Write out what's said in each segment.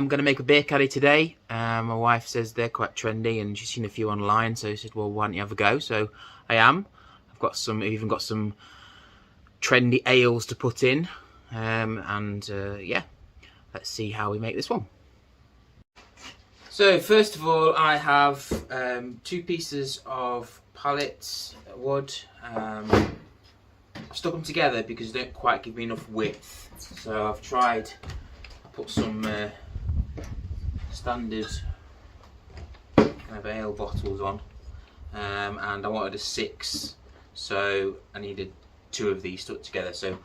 I'm going to make a beer caddy today. My wife says they're quite trendy and she's seen a few online, so she said, well, why don't you have a go? So I am. I've even got some trendy ales to put in, yeah, let's see how we make this one. So first of all, I have 2 pieces of pallet wood. I've stuck them together because they don't quite give me enough width. So I've tried, I put some standard kind of ale bottles on, and I wanted a 6, so I needed 2 of these stuck together. So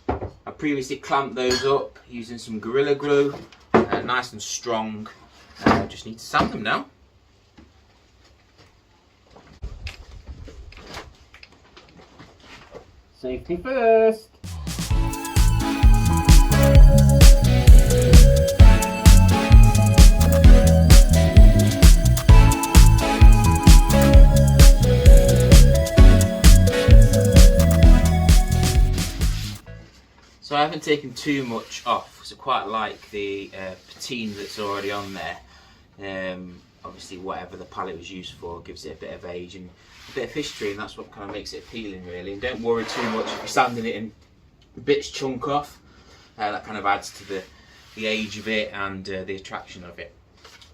I previously clamped those up using some Gorilla Glue, nice and strong. I just need to sand them now. Safety first. So I haven't taken too much off because I quite like the patine that's already on there. Obviously whatever the pallet was used for gives it a bit of age and a bit of history, and that's what kind of makes it appealing really. And don't worry too much if you're sanding it in bits chunk off. That kind of adds to the age of it and the attraction of it.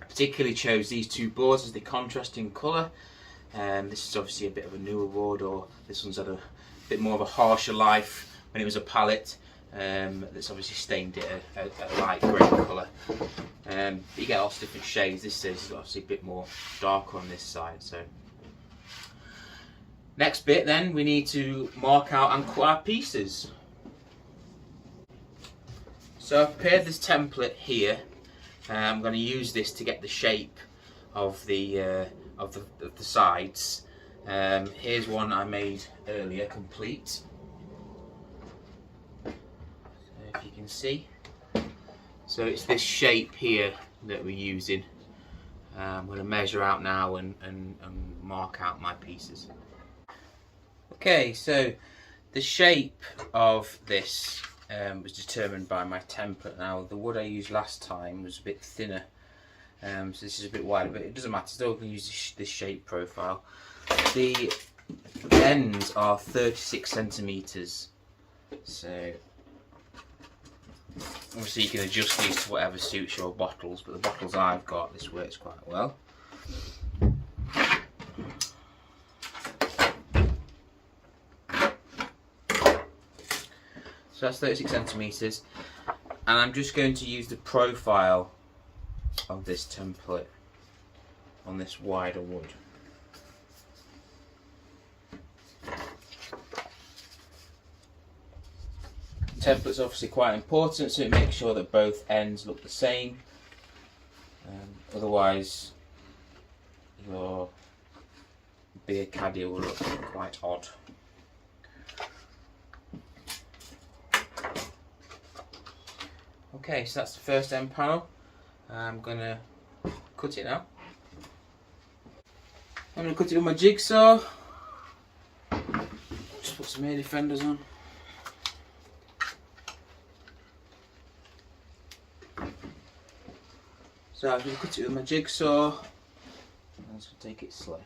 I particularly chose these 2 boards as they contrast in colour. This is obviously a bit of a newer board, or this one's had a bit more of a harsher life when it was a pallet. That's obviously stained it a light grey colour. You get lots of different shades. This is obviously a bit more darker on this side. So next bit then, we need to mark out and cut our pieces. So I've prepared this template here. I'm going to use this to get the shape of the sides. Here's one I made earlier, complete. If you can see, so it's this shape here that we're using. I'm going to measure out now and mark out my pieces. Okay, so the shape of this was determined by my template. Now the wood I used last time was a bit thinner, so this is a bit wider, but it doesn't matter, still can use this shape profile. The ends are 36 centimeters, so obviously you can adjust these to whatever suits your bottles, but the bottles I've got, this works quite well. So that's 36 centimeters, and I'm just going to use the profile of this template on this wider wood. Template's obviously quite important, so it makes sure that both ends look the same. Otherwise your beer caddy will look quite odd. Okay, so that's the first end panel. I'm going to cut it now. I'm going to cut it with my jigsaw. Just put some air defenders on. So I'm going to cut it with my jigsaw, and I'm just going to take it slow.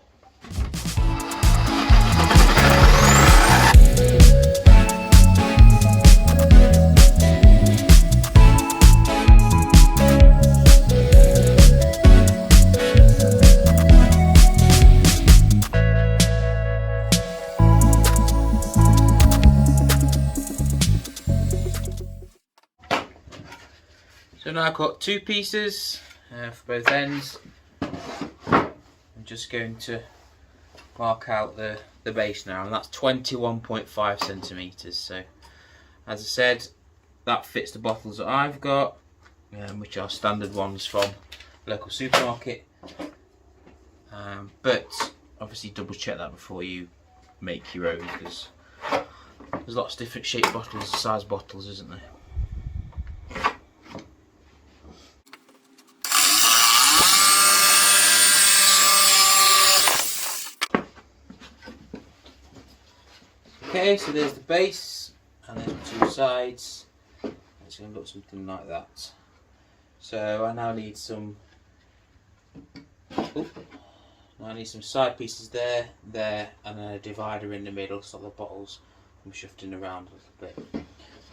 So now I've got 2 pieces for both ends. I'm just going to mark out the base now, and that's 21.5 centimeters. So as I said, that fits the bottles that I've got, which are standard ones from local supermarket, but obviously double check that before you make your own, because there's lots of different shaped bottles, size bottles, isn't there? Okay, so there's the base, and there's the 2 sides. It's going to look something like that. So I now need some. I need some side pieces there, and then a divider in the middle so the bottles can be shifting around a little bit.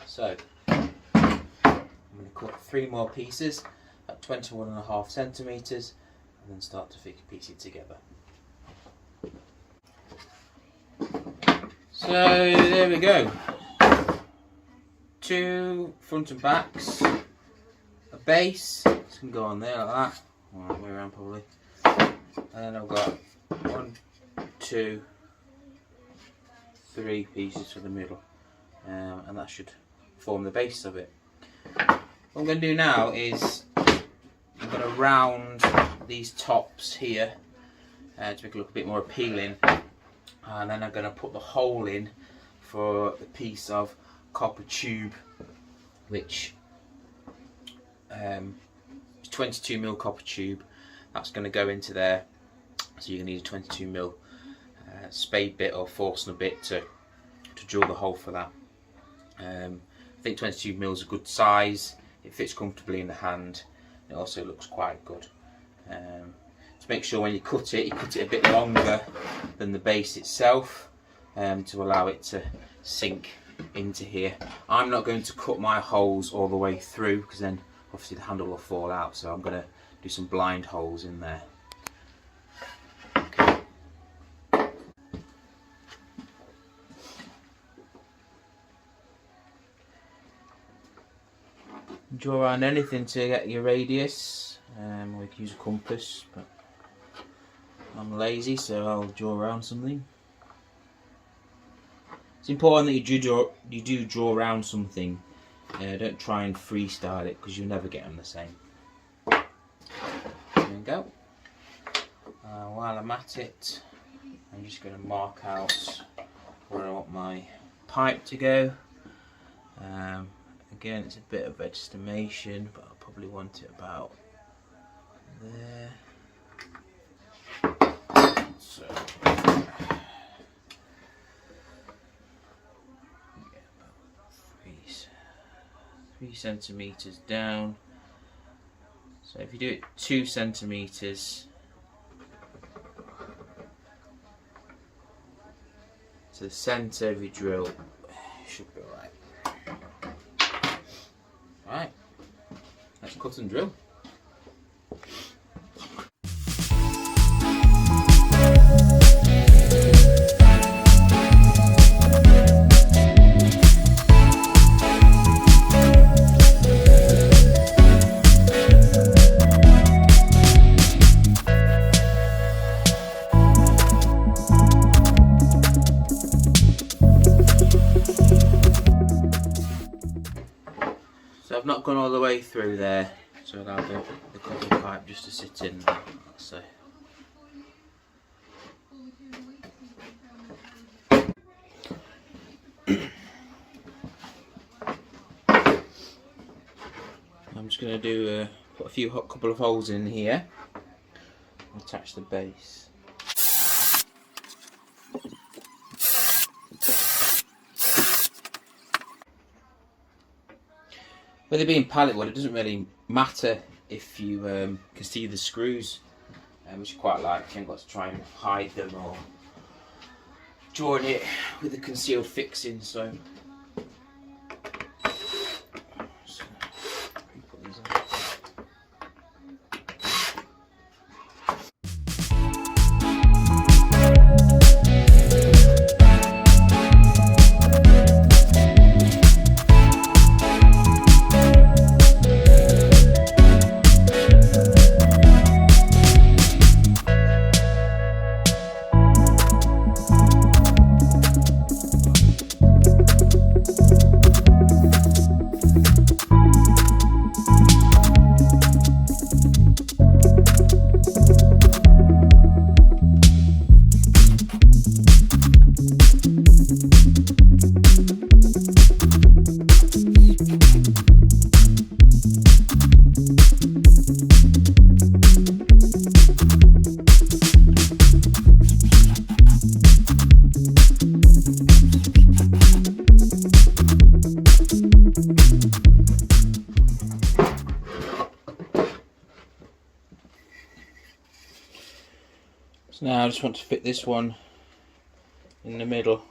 So I'm going to cut 3 more pieces at 21.5 centimetres and then start to piece it together. So there we go. 2 front and backs, a base, this can go on there like that, or that way around probably. And then I've got 1, 2, 3 pieces for the middle, and that should form the base of it. What I'm going to do now is I'm going to round these tops here to make it look a bit more appealing, and then I'm going to put the hole in for the piece of copper tube, which is 22mm copper tube. That's going to go into there, so you're going to need a 22mm spade bit or Forstner bit to drill the hole for that. I think 22mm is a good size, it fits comfortably in the hand, it also looks quite good. To make sure when you cut it a bit longer than the base itself, to allow it to sink into here. I'm not going to cut my holes all the way through because then obviously the handle will fall out, so I'm going to do some blind holes in there. Okay. Draw around anything to get your radius, or you can use a compass, but I'm lazy, so I'll draw around something. It's important that you do draw around something. Don't try and freestyle it because you'll never get them the same. There we go. While I'm at it, I'm just going to mark out where I want my pipe to go. Again, it's a bit of estimation, but I'll probably want it about there. So, about 3 centimeters down. So if you do it 2 centimeters to the center of your drill, should be alright. Alright, let's cut and drill. So I've not gone all the way through there, so I'll allow the copper pipe just to sit in. So I'm just going to do put a couple of holes in here and attach the base. With it being pallet wood, it doesn't really matter if you can see the screws, which I quite like. You haven't got to try and hide them or join it with a concealed fixing. So put these on. now I just want to fit this one in the middle.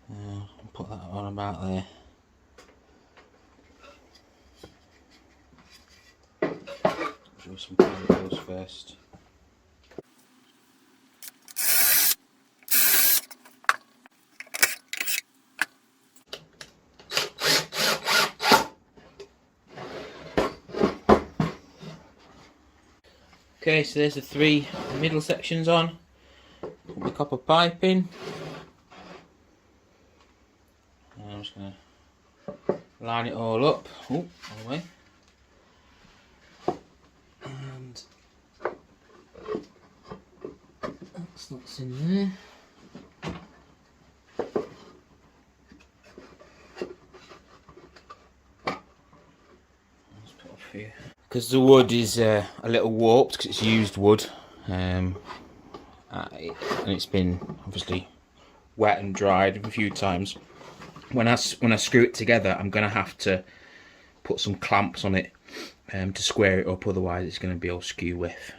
I'll put that on about there. Draw some particles first. Okay, so there's the 3 middle sections on. Put the copper pipe in. And I'm just going to line it all up. Oh, all the way. And that's what's in there. Let's put up here. Because the wood is a little warped because it's used wood, and it's been obviously wet and dried a few times. When I screw it together, I'm going to have to put some clamps on it to square it up, otherwise it's going to be all skew with.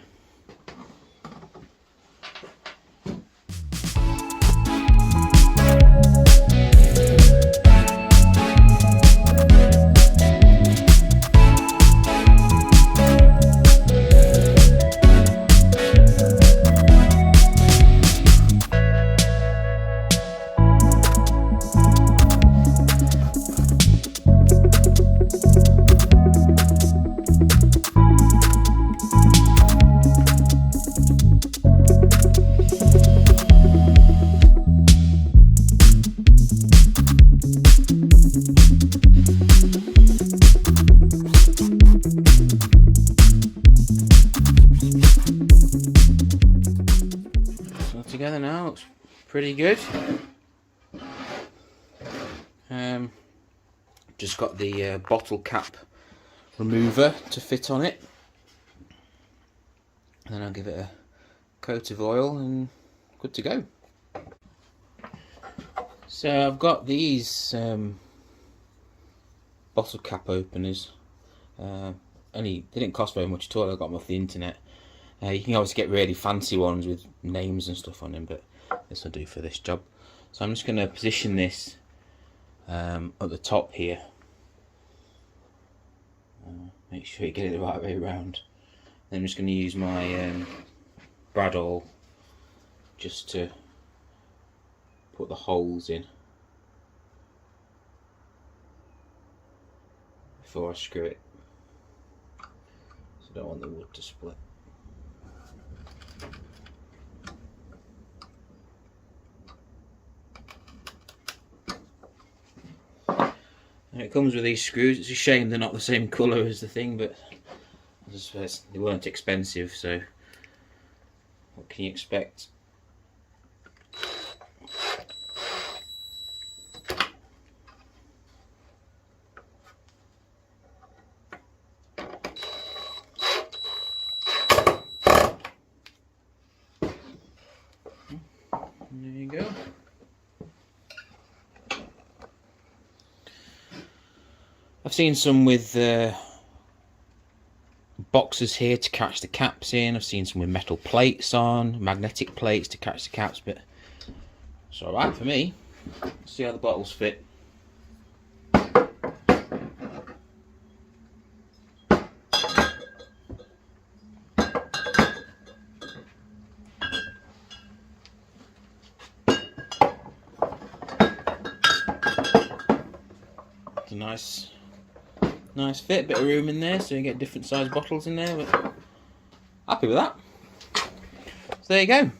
Together now, looks pretty good. Just got the bottle cap remover to fit on it, and then I'll give it a coat of oil and good to go. So I've got these bottle cap openers. They didn't cost very much at all. I got them off the internet. You can always get really fancy ones with names and stuff on them, but this will do for this job. So I'm just going to position this at the top here. Make sure you get it the right way around. Then I'm just going to use my brad awl just to put the holes in before I screw it. So I don't want the wood to split. And it comes with these screws. It's a shame they're not the same colour as the thing, but I suppose they weren't expensive, so what can you expect? There you go. I've seen some with boxes here to catch the caps in. I've seen some with metal plates on, magnetic plates to catch the caps, but it's alright for me. Let's see how the bottles fit. It's a nice fit, bit of room in there, so you get different size bottles in there, but happy with that. So there you go.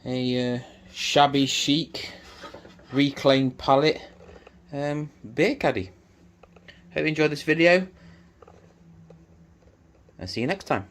A shabby chic reclaimed pallet beer caddy. Hope you enjoyed this video, and see you next time.